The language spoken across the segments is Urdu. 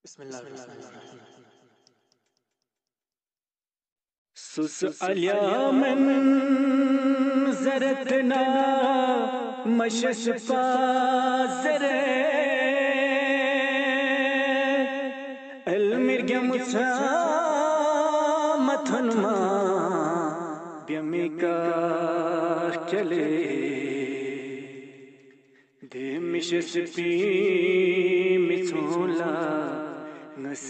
بسم اللہ الرحمن الرحیم. سس علیا من زرتنا مشش پازر المرگ مسامتن ما بیمیکا چلے دے مشش پی مچھولا نس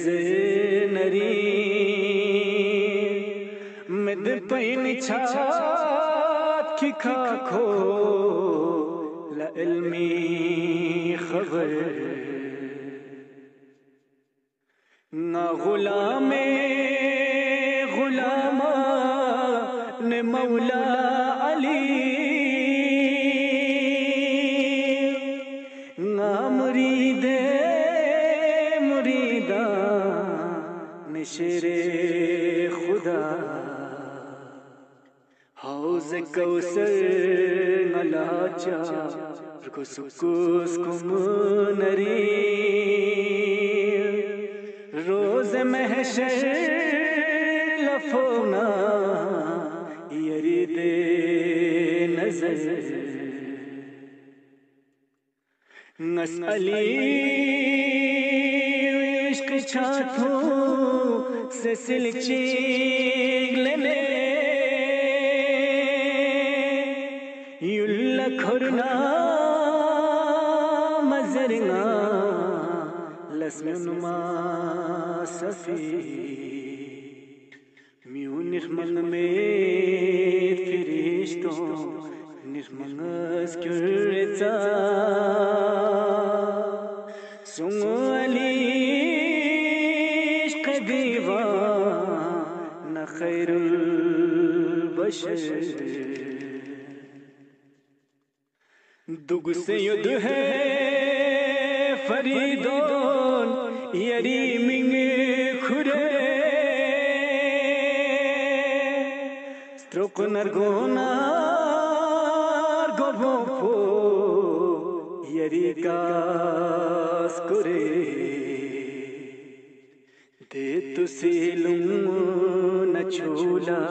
زنری مد پین چھات کی کھاکھو لعلمی خبر نا غلام غلامان مولا علی نا مرید مریدان شیر خدا حوض کوثر نلاچا کس کم نری روز محشر لفونا یرید نظر نس علی عشق چھاتوں سے سلچیگ لینے یل کھرنا مزرنا لسمنما صفی میو نرمن میں فرشتوں نرمنز کرتا سنگ علی عشق دیوان خیر البشر دگ سے ید ہے فریدون یری منگ کھرے سترک نرگونار گوبو یری کاس کرے دے تو سیلوں نچولا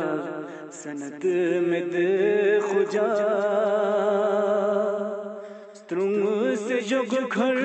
سند مد خجا سترنگ سے جگ کھر